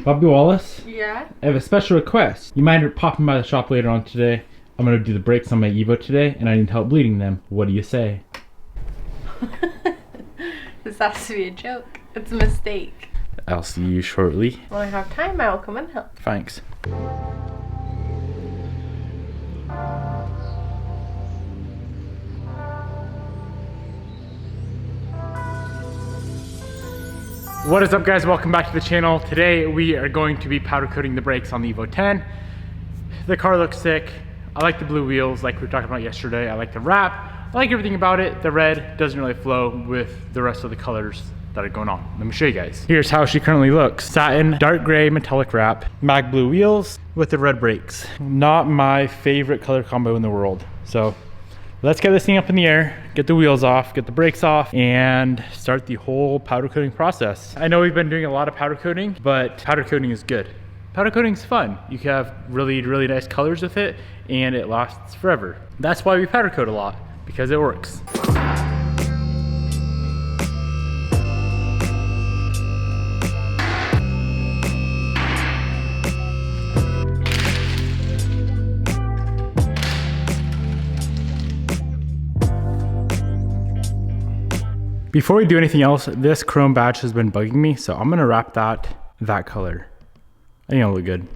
Bobby Wallace? Yeah? I have a special request. You mind popping by the shop later on today? I'm going to do the brakes on my Evo today, and I need help bleeding them. What do you say? This has to be a joke. It's a mistake. I'll see you shortly. When I have time, I will come and help. Thanks. What is up, guys? Welcome back to the channel. Today we are going to be powder coating the brakes on the Evo 10. The car looks sick. I like the blue wheels like we were talking about yesterday. I like the wrap. I like everything about it. The red doesn't really flow with the rest of the colors that are going on. Let me show you guys. Here's how she currently looks. Satin, dark gray, metallic wrap, mag blue wheels with the red brakes. Not my favorite color combo in the world. So let's get this thing up in the air, get the wheels off, get the brakes off, and start the whole powder coating process. I know we've been doing a lot of powder coating, but powder coating is good. Powder coating is fun. You can have really nice colors with it, and it lasts forever. That's why we powder coat a lot, because it works. Before we do anything else, this chrome badge has been bugging me, so I'm gonna wrap that color. I think it'll look good.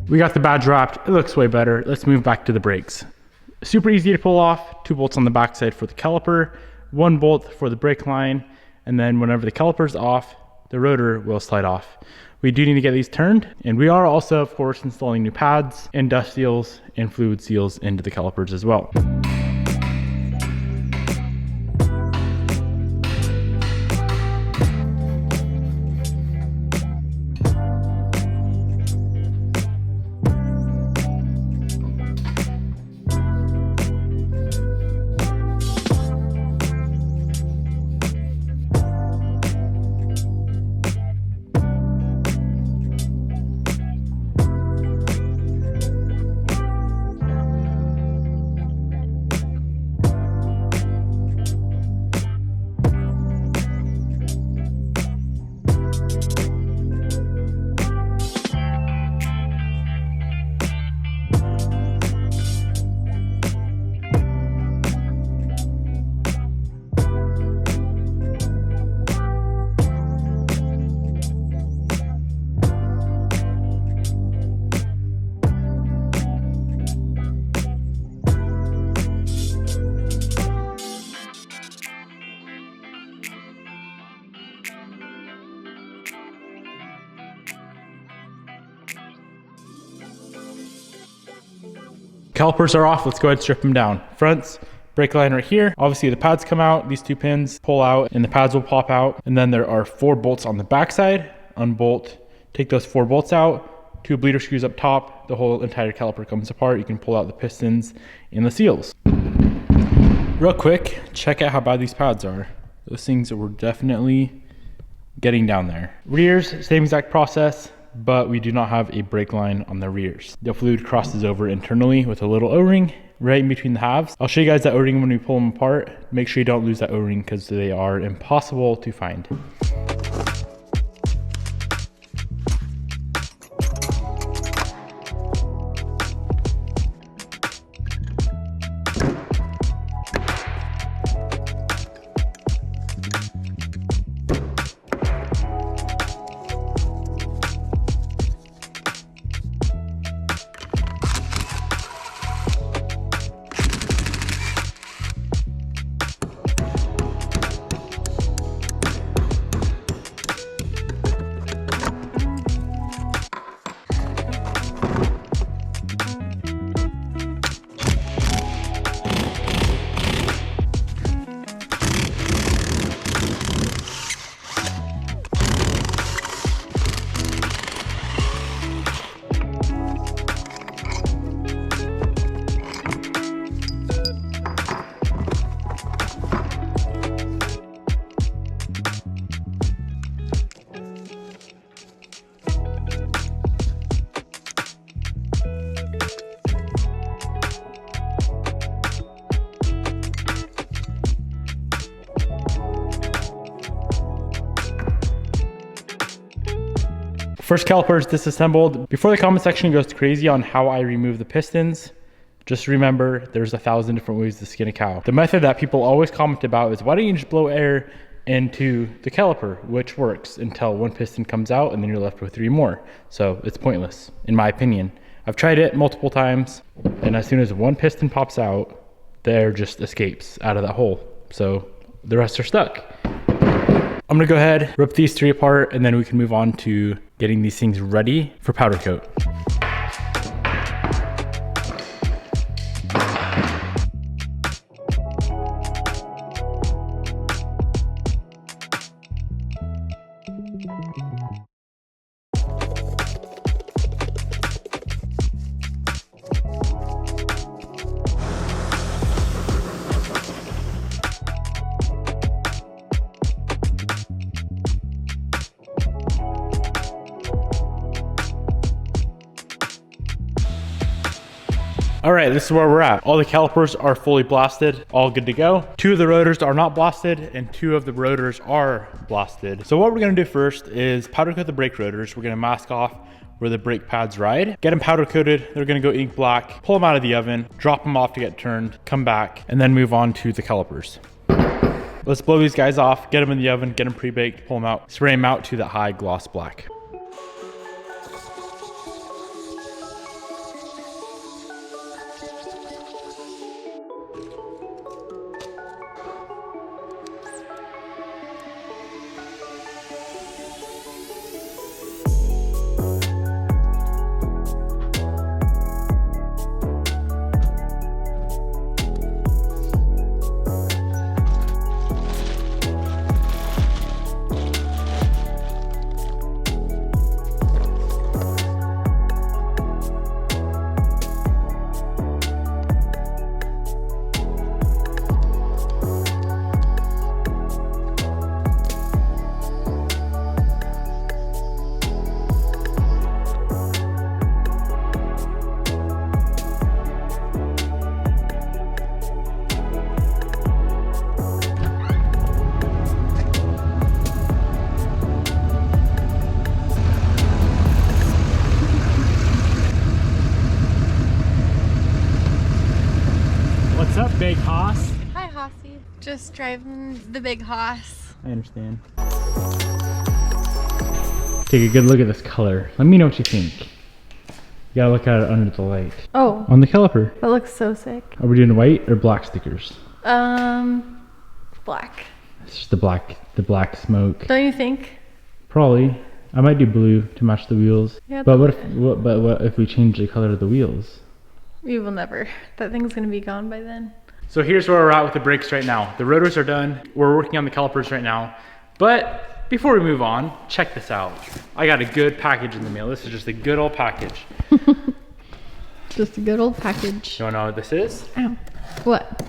We got the badge wrapped. It looks way better. Let's move back to the brakes. Super easy to pull off. 2 bolts on the backside for the caliper, 1 bolt for the brake line, and then whenever the caliper's off, the rotor will slide off. We do need to get these turned, and we are also, of course, installing new pads and dust seals and fluid seals into the calipers as well. Calipers are off. Let's go ahead and strip them down. Fronts, brake line right here. Obviously the pads come out, these 2 pins pull out and the pads will pop out. And then there are 4 bolts on the backside. Unbolt, take those 4 bolts out, 2 bleeder screws up top. The whole entire caliper comes apart. You can pull out the pistons and the seals. Real quick, check out how bad these pads are. Those things were definitely getting down there. Rears, same exact process, but we do not have a brake line on the rears. The fluid crosses over internally with a little O-ring right in between the halves. I'll show you guys that O-ring when we pull them apart. Make sure you don't lose that O-ring because they are impossible to find. First caliper is disassembled. Before the comment section goes crazy on how I remove the pistons, just remember there's 1,000 different ways to skin a cow. The method that people always comment about is, why don't you just blow air into the caliper, which works until one piston comes out and then you're left with 3 more. So it's pointless, in my opinion. I've tried it multiple times, and as soon as one piston pops out, the air just escapes out of that hole. So the rest are stuck. I'm gonna go ahead, rip these 3 apart, and then we can move on to getting these things ready for powder coat. All right, this is where we're at. All the calipers are fully blasted, all good to go. 2 of the rotors are not blasted and 2 of the rotors are blasted. So what we're gonna do first is powder coat the brake rotors. We're gonna mask off where the brake pads ride, get them powder coated. They're gonna go ink black, pull them out of the oven, drop them off to get turned, come back, and then move on to the calipers. Let's blow these guys off, get them in the oven, get them pre-baked, pull them out, spray them out to that high gloss black. What's up, big hoss? Hi, Hossy. Just driving the big hoss. I understand. Take a good look at this color. Let me know what you think. You gotta look at it under the light. Oh. On the caliper. That looks so sick. Are we doing white or black stickers? Black. It's just the black smoke. Don't you think? Probably. I might do blue to match the wheels. Yeah, but what if we change the color of the wheels? We will never. That thing's gonna be gone by then. So here's where we're at with the brakes right now. The rotors are done. We're working on the calipers right now. But before we move on, check this out. I got a good package in the mail. This is just a good old package. Just a good old package. You wanna know what this is? Ow. What?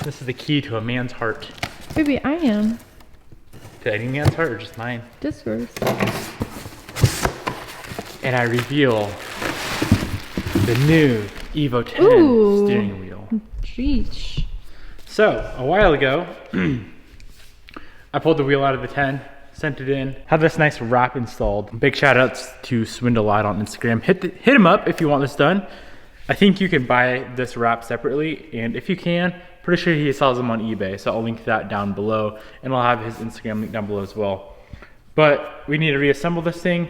This is the key to a man's heart. Maybe I am. To any man's heart or just mine? Just yours. And I reveal the new Evo 10 Ooh. steering wheel. Sheesh. So a while ago, I pulled the wheel out of the 10, sent it in, had this nice wrap installed. Big shout outs to Swindle Light on Instagram. Hit him up if you want this done. I think you can buy this wrap separately, and if you can, pretty sure he sells them on eBay, so I'll link that down below, and I'll have his Instagram link down below as well. But we need to reassemble this thing.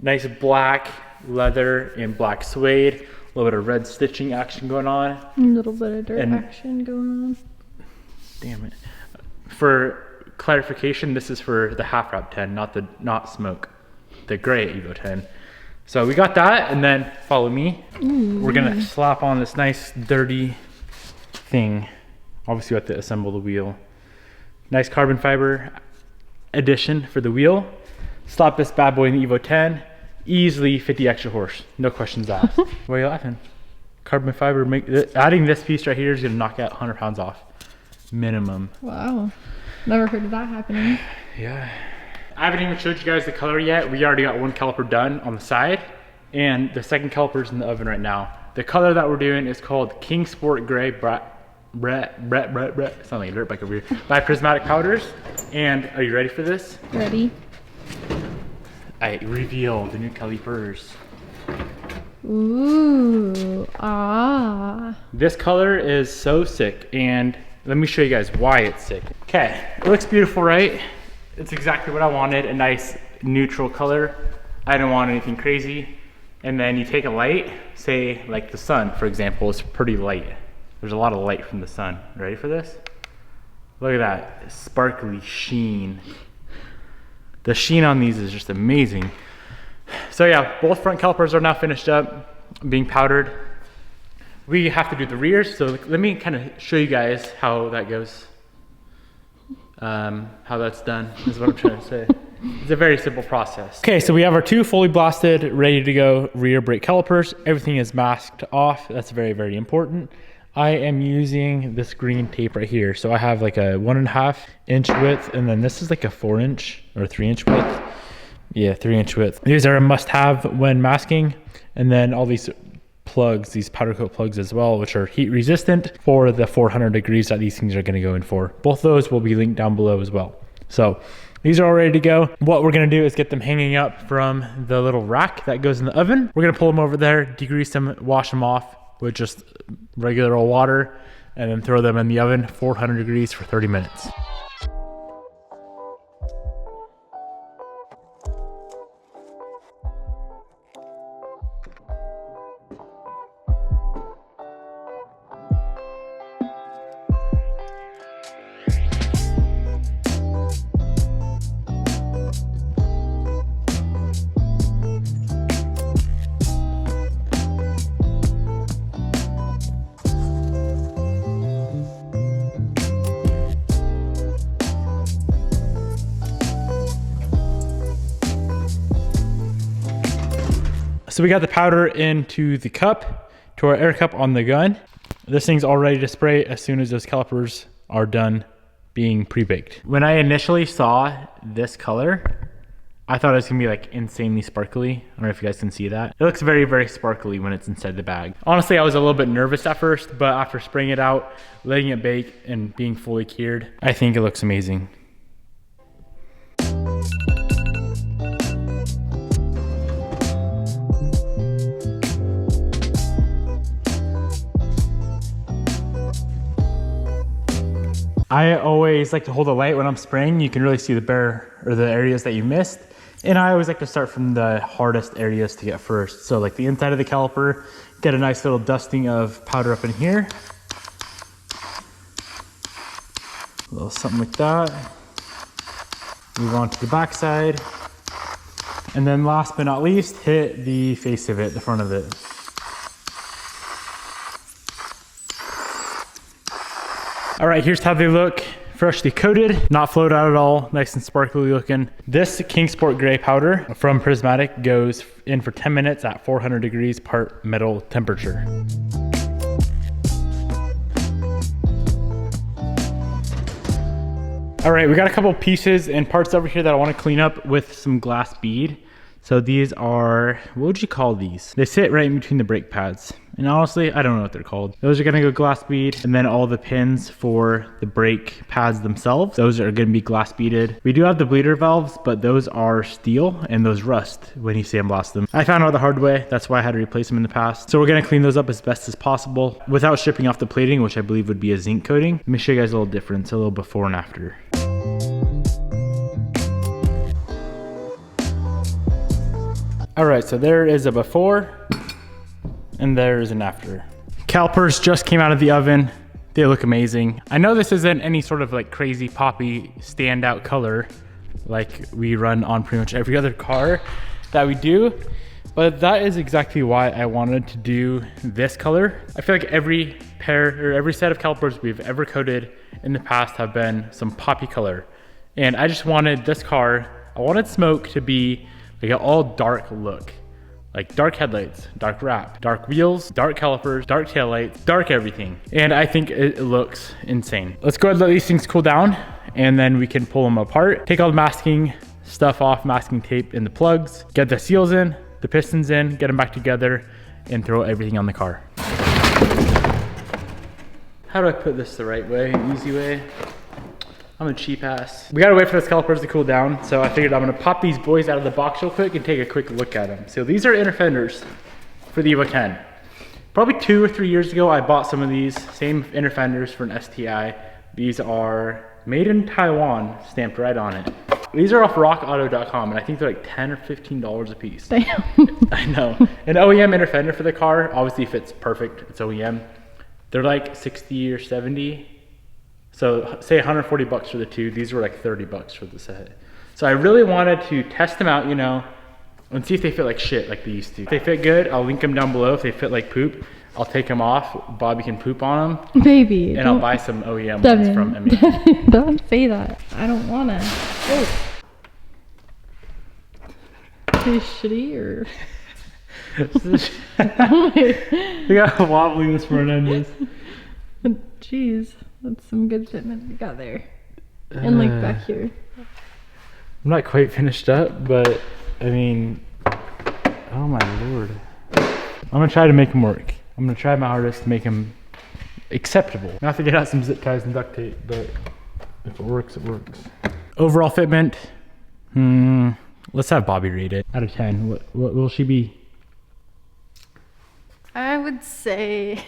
Nice black leather and black suede, a little bit of red stitching action going on. A little bit of dirt action going on. Damn it. For clarification, this is for the half wrap 10, not smoke, the gray Evo 10. So we got that, and then follow me. Ooh. We're gonna slap on this nice dirty thing. Obviously we have to assemble the wheel. Nice carbon fiber addition for the wheel. Slap this bad boy in the Evo 10. Easily 50 extra horse, no questions asked. Why are you laughing? Carbon fiber, adding this piece right here is gonna knock out 100 pounds off, minimum. Wow, never heard of that happening. Yeah. I haven't even showed you guys the color yet. We already got one caliper done on the side, and the second caliper is in the oven right now. The color that we're doing is called King Sport Gray sound like a dirt bike over here, by Prismatic Powders. And are you ready for this? Ready. I reveal the new calipers. Ooh, ah. This color is so sick, and let me show you guys why it's sick. Okay, it looks beautiful, right? It's exactly what I wanted, a nice neutral color. I didn't want anything crazy. And then you take a light, say like the sun, for example, is pretty light. There's a lot of light from the sun. Ready for this? Look at that sparkly sheen. The sheen on these is just amazing. So yeah, both front calipers are now finished up, being powdered. We have to do the rears, so let me kind of show you guys how that goes. How that's done is what I'm trying to say. It's a very simple process. Okay, so we have our two fully blasted, ready to go rear brake calipers. Everything is masked off. That's very, very important. I am using this green tape right here. So I have like a 1.5 inch width, and then this is like a 4 inch or 3 inch width. Yeah, 3 inch width. These are a must have when masking. And then all these plugs, these powder coat plugs as well, which are heat resistant for the 400 degrees that these things are gonna go in for. Both those will be linked down below as well. So these are all ready to go. What we're gonna do is get them hanging up from the little rack that goes in the oven. We're gonna pull them over there, degrease them, wash them off with just regular old water, and then throw them in the oven, 400 degrees for 30 minutes. So we got the powder into the cup, to our air cup on the gun. This thing's all ready to spray as soon as those calipers are done being pre-baked. When I initially saw this color, I thought it was gonna be like insanely sparkly. I don't know if you guys can see that. It looks very, very sparkly when it's inside the bag. Honestly, I was a little bit nervous at first, but after spraying it out, letting it bake and being fully cured, I think it looks amazing. I always like to hold the light when I'm spraying. You can really see the bare or the areas that you missed. And I always like to start from the hardest areas to get first. So like the inside of the caliper, get a nice little dusting of powder up in here. A little something like that. Move on to the back side. And then last but not least, hit the face of it, the front of it. All right, here's how they look. Freshly coated, not flowed out at all, nice and sparkly looking. This Kingsport gray powder from Prismatic goes in for 10 minutes at 400 degrees part metal temperature. All right, we got a couple pieces and parts over here that I want to clean up with some glass bead. So these are, what would you call these? They sit right in between the brake pads. And honestly, I don't know what they're called. Those are gonna go glass bead, and then all the pins for the brake pads themselves, those are gonna be glass beaded. We do have the bleeder valves, but those are steel and those rust when you sandblast them. I found out the hard way, that's why I had to replace them in the past. So we're gonna clean those up as best as possible without stripping off the plating, which I believe would be a zinc coating. Let me show you guys a little difference, a little before and after. All right, so there is a before and there is an after. Calipers just came out of the oven. They look amazing. I know this isn't any sort of like crazy poppy standout color like we run on pretty much every other car that we do, but that is exactly why I wanted to do this color. I feel like every pair or every set of calipers we've ever coated in the past have been some poppy color. And I just wanted this car, I wanted smoke to be like an all dark look. Like dark headlights, dark wrap, dark wheels, dark calipers, dark taillights, dark everything. And I think it looks insane. Let's go ahead and let these things cool down and then we can pull them apart. Take all the masking stuff off, masking tape in the plugs, get the seals in, the pistons in, get them back together and throw everything on the car. How do I put this the right way, easy way? I'm a cheap ass. We gotta wait for those calipers to cool down, so I figured I'm gonna pop these boys out of the box real quick and take a quick look at them. So these are inner fenders for the Evo 10. Probably 2 or 3 years ago, I bought some of these, same inner fenders for an STI. These are made in Taiwan, stamped right on it. These are off rockauto.com, and I think they're like $10 or $15 a piece. Damn. I know. An OEM inner fender for the car obviously fits perfect. It's OEM. They're like 60 or 70. So say 140 bucks for the two. These were like 30 bucks for the set. So I really wanted to test them out, you know, and see if they fit like shit like they used to. If they fit good, I'll link them down below. If they fit like poop, I'll take them off. Bobby can poop on them. Baby. And I'll buy some OEM Devin, ones from Emmy. Devin, don't say that. I don't wanna. Oh. Is shitty or? We got wobbling this front end is. Jeez, that's some good fitment we got there. And like back here. I'm not quite finished up, but I mean, oh my lord. I'm gonna try to make them work. I'm gonna try my hardest to make them acceptable. Not to get out some zip ties and duct tape, but if it works, it works. Overall fitment, let's have Bobby rate it. Out of 10, what will she be? I would say,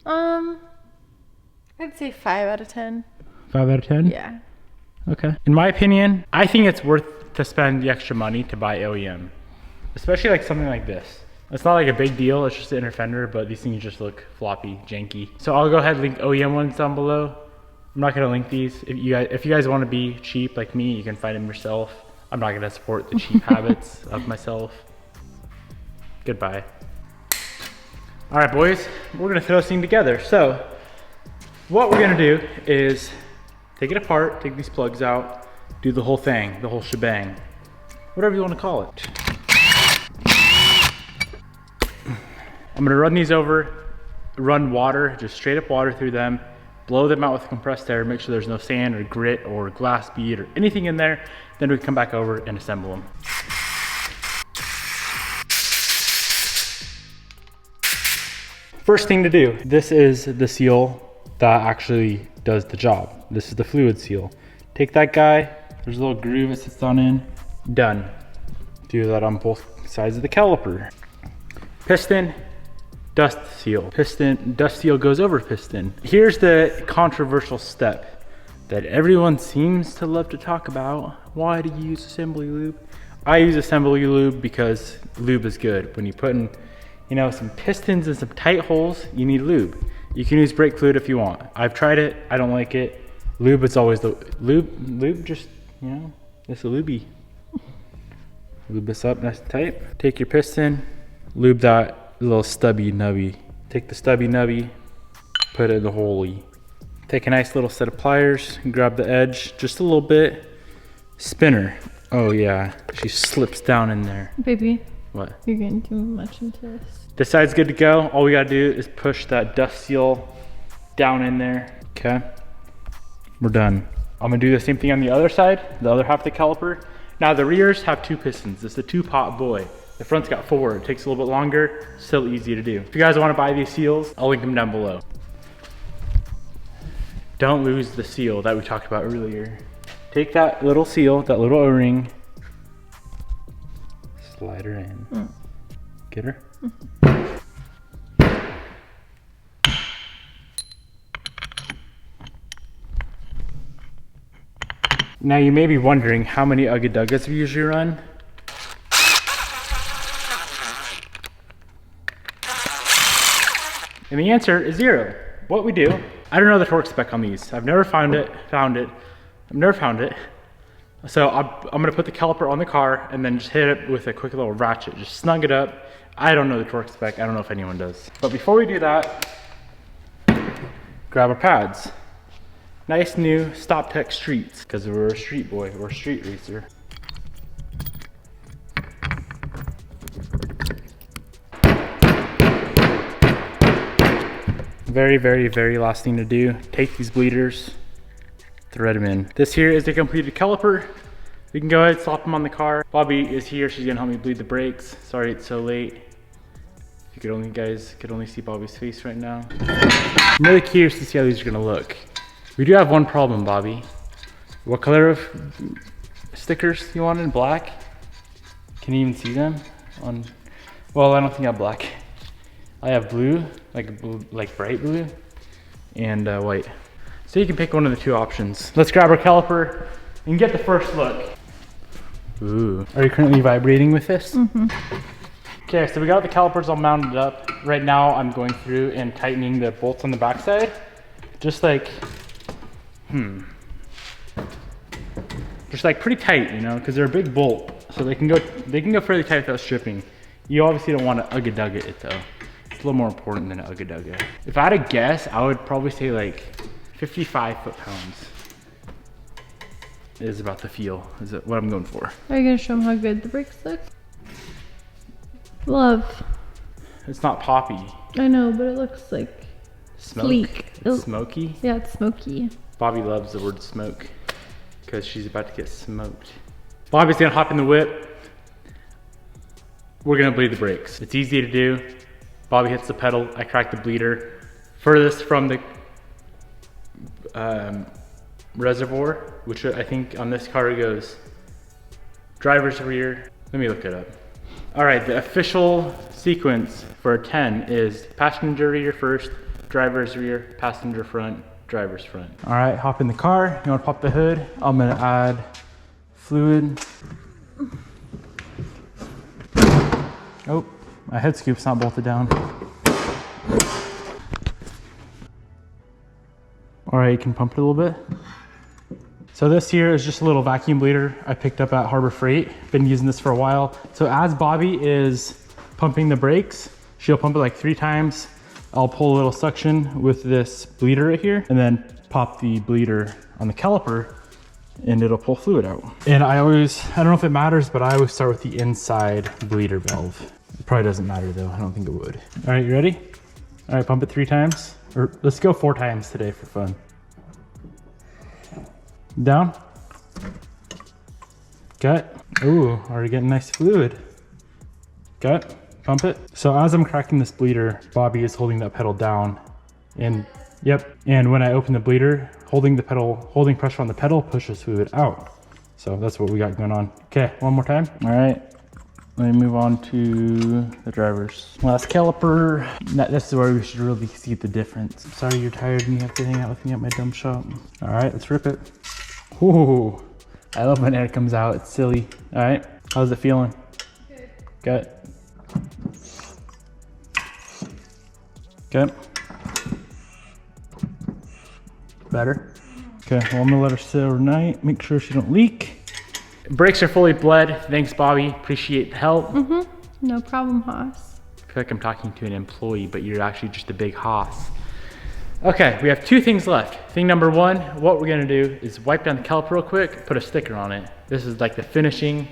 I'd say 5 out of 10. 5 out of 10? Yeah. Okay. In my opinion, I think it's worth to spend the extra money to buy OEM. Especially like something like this. It's not like a big deal, it's just an inner fender, but these things just look floppy, janky. So I'll go ahead and link OEM ones down below. I'm not gonna link these. If you guys wanna be cheap like me, you can find them yourself. I'm not gonna support the cheap habits of myself. Goodbye. All right, boys, we're gonna throw this thing together. So what we're gonna do is take it apart, take these plugs out, do the whole thing, the whole shebang, whatever you wanna call it. I'm gonna run these over, run water, just straight up water through them, blow them out with compressed air, make sure there's no sand or grit or glass bead or anything in there. Then we can come back over and assemble them. First thing to do, this is the seal that actually does the job. This is the fluid seal. Take that guy, there's a little groove it sits on in, done. Do that on both sides of the caliper. Piston, dust seal. Piston, dust seal goes over piston. Here's the controversial step that everyone seems to love to talk about. Why do you use assembly lube? I use assembly lube because lube is good. When you put in, you know, some pistons and some tight holes, you need lube. You can use brake fluid if you want. I've tried it, I don't like it. Lube is always the, lube just, you know, it's a lubey. Lube this up nice and tight. Take your piston, lube that little stubby nubby. Take the stubby nubby, put it in the holey. Take a nice little set of pliers, grab the edge just a little bit. Spinner. Oh yeah, she slips down in there. Baby. What? You're getting too much into this. This side's good to go. All we gotta do is push that dust seal down in there. Okay, we're done. I'm gonna do the same thing on the other side, the other half of the caliper. Now the rears have 2 pistons. It's a 2-pot boy. The front's got 4. It takes a little bit longer, still easy to do. If you guys wanna buy these seals, I'll link them down below. Don't lose the seal that we talked about earlier. Take that little seal, that little O-ring, slide her in. Get her? Now you may be wondering how many Ugga Duggas we usually run. And the answer is 0. What we do, I don't know the torque spec on these. I've never found it. I've never found it. So I'm gonna put the caliper on the car and then just hit it with a quick little ratchet. Just snug it up. I don't know the torque spec. I don't know if anyone does. But before we do that, grab our pads. Nice new StopTech Streets, because we're a street boy, we're a street racer. Very, very, very last thing to do, take these bleeders, thread them in. This here is a completed caliper. We can go ahead and slap them on the car. Bobby is here, she's gonna help me bleed the brakes. Sorry it's so late. If you guys could only see Bobby's face right now. I'm really curious to see how these are gonna look. We do have one problem, Bobby. What color of stickers you want in? Black? Can you even see them? Well, I don't think I have black. I have blue, like bright blue, and white. So you can pick one of the two options. Let's grab our caliper and get the first look. Ooh, are you currently vibrating with this? Mm-hmm. Okay, so we got the calipers all mounted up. Right now I'm going through and tightening the bolts on the backside. Just like, just like pretty tight, you know, because they're a big bolt. So they can go fairly tight without stripping. You obviously don't want to ugga-dugga it though. It's a little more important than an ugga-dugga. If I had to guess, I would probably say like 55 foot-pounds is about the feel, is it what I'm going for. Are you gonna show them how good the brakes look? Love. It's not poppy. I know, but it looks like sleek. Smoky? Yeah, it's smoky. Bobby loves the word smoke because she's about to get smoked. Bobby's gonna hop in the whip. We're gonna bleed the brakes. It's easy to do. Bobby hits the pedal, I crack the bleeder. Furthest from the reservoir, which I think on this car it goes driver's rear. Let me look it up. All right, the official sequence for a 10 is passenger rear first, driver's rear, passenger front, driver's front. All right, hop in the car. You wanna pop the hood? I'm gonna add fluid. Oh, my head scoop's not bolted down. All right, you can pump it a little bit. So this here is just a little vacuum bleeder I picked up at Harbor Freight. Been using this for a while. So as Bobby is pumping the brakes, she'll pump it like 3 times. I'll pull a little suction with this bleeder right here and then pop the bleeder on the caliper and it'll pull fluid out. And I don't know if it matters, but I always start with the inside bleeder valve. It probably doesn't matter though, I don't think it would. All right, you ready? All right, pump it 3 times. Or let's go 4 times today for fun. Down. Gut. Ooh, already getting nice fluid. Gut. Pump it. So as I'm cracking this bleeder, Bobby is holding that pedal down. And yep. And when I open the bleeder, holding pressure on the pedal pushes fluid out. So that's what we got going on. Okay, one more time. All right. Let me move on to the driver's. Last caliper. This is where we should really see the difference. Sorry you're tired and you have to hang out with me at my dumb shop. All right, let's rip it. Ooh, I love when air comes out. It's silly. All right, how's it feeling? Good. Good. Better. Okay, well, I'm gonna let her sit overnight. Make sure she don't leak. Brakes are fully bled. Thanks, Bobby. Appreciate the help. No problem, Haas. I feel like I'm talking to an employee, but you're actually just a big hoss. Okay, we have 2 things left. Thing number 1, what we're gonna do is wipe down the caliper real quick, put a sticker on it. This is like the finishing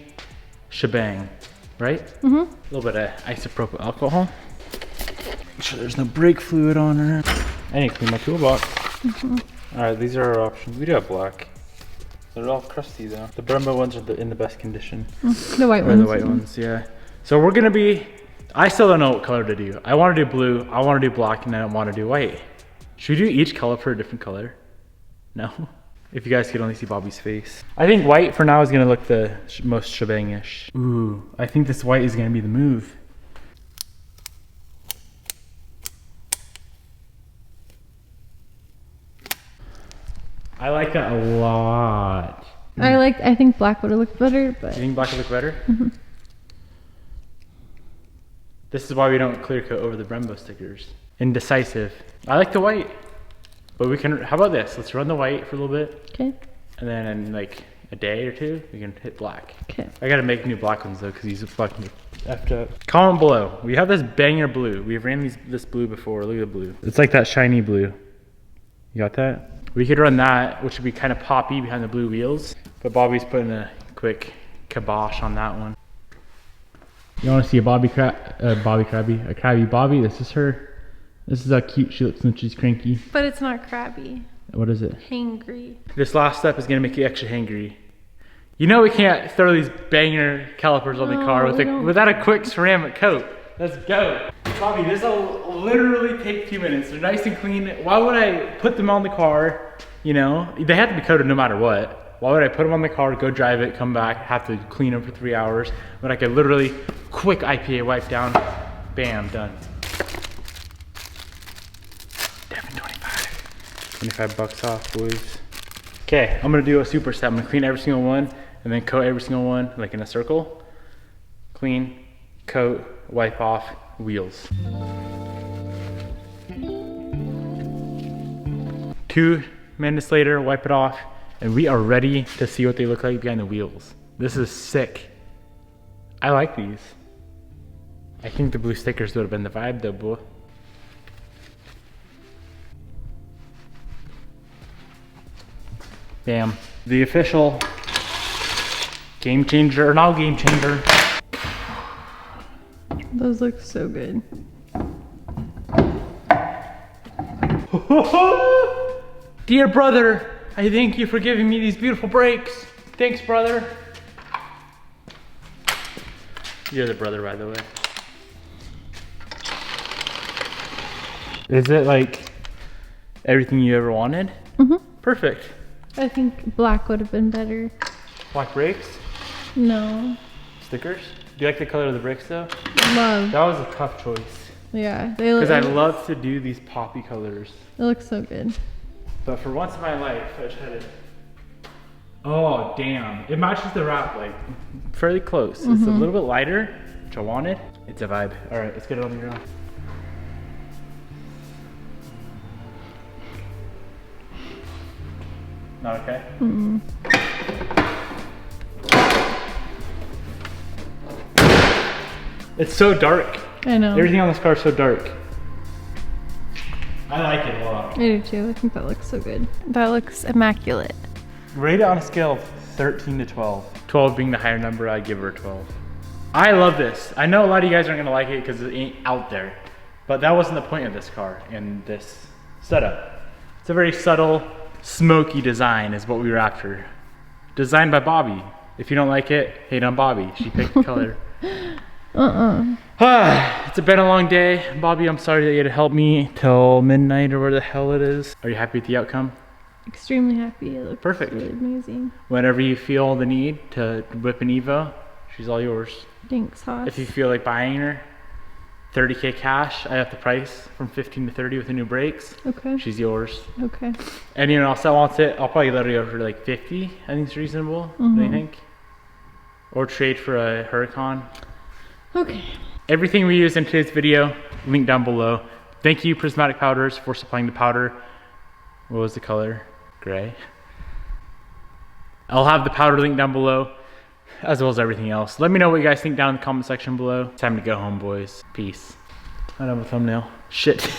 shebang, right? A little bit of isopropyl alcohol. Make sure there's no brake fluid on her. I need to clean my toolbox. All right, these are our options. We do have black. They're all crusty though. The Brembo ones are in the best condition. The white ones. The white ones, yeah. So we're gonna be, I still don't know what color to do. I wanna do blue, I wanna do black, and then I wanna do white. Should we do each color for a different color? No? If you guys could only see Bobby's face. I think white for now is gonna look the most shebang-ish. Ooh, I think this white is gonna be the move. I like that a lot. I think black would have looked better, but. You think black would look better? This is why we don't clear coat over the Brembo stickers. Indecisive. I like the white, but we can, how about this? Let's run the white for a little bit. Okay. And then in like a day or 2, we can hit black. Okay. I gotta make new black ones though, because these are fucking effed up. Comment below. We have this banger blue. We've ran this blue before. Look at the blue. It's like that shiny blue. You got that? We could run that, which would be kind of poppy behind the blue wheels. But Bobby's putting a quick kibosh on that one. You want to see a crabby Bobby? This is her. This is how cute she looks when she's cranky. But it's not crabby. What is it? Hangry. This last step is going to make you extra hangry. You know we can't throw these banger calipers on the car without a quick ceramic coat. Let's go. Bobby, this will literally take 2 minutes. They're nice and clean. Why would I put them on the car, You know, they have to be coated no matter what. Why would I put them on the car, go drive it, come back, have to clean them for 3 hours, when I could literally quick IPA wipe down, bam, done. Devin 25 bucks off, boys. Okay, I'm gonna do a super step. I'm gonna clean every single one and then coat every single one like in a circle. Clean, coat, wipe off, wheels. 2 minutes later, wipe it off, and we are ready to see what they look like behind the wheels. This is sick. I like these. I think the blue stickers would have been the vibe though, boy. Bam. The official game changer, or not game changer. Those look so good. Dear brother, I thank you for giving me these beautiful brakes. Thanks, brother. You're the brother, by the way. Is it like everything you ever wanted? Mm-hmm. Perfect. I think black would have been better. Black brakes? No. Stickers? Do you like the color of the brakes though? Love. That was a tough choice. Yeah. Because I love to do these poppy colors. It looks so good. But for once in my life, I just had it. Oh, damn. It matches the wrap like fairly close. It's a little bit lighter, which I wanted. It's a vibe. All right, let's get it on the ground. Not okay? Mm-mm. It's so dark. I know. Everything on this car is so dark. I like it a lot. I do too. I think that looks so good. That looks immaculate. Rate it on a scale of 13 to 12. 12 being the higher number, I'd give her a 12. I love this. I know a lot of you guys aren't gonna like it because it ain't out there, but that wasn't the point of this car and this setup. It's a very subtle, smoky design is what we were after. Designed by Bobby. If you don't like it, hate on Bobby. She picked the color. It's been a long day. Bobby, I'm sorry that you had to help me till midnight or where the hell it is. Are you happy with the outcome? Extremely happy. It looks Perfect. really amazing. Whenever you feel the need to whip an Evo, she's all yours. Thanks, Haas. If you feel like buying her, 30K cash, I have the price from 15 to 30 with the new brakes. Okay. She's yours. Okay. Anyone else that wants it, I'll probably let her go for like 50. I think it's reasonable. What do you think? Or trade for a Huracan. Okay. Everything we use in today's video, link down below. Thank you, Prismatic Powders, for supplying the powder. What was the color? Gray. I'll have the powder link down below, as well as everything else. Let me know what you guys think down in the comment section below. Time to go home, boys. Peace. I don't have a thumbnail. Shit.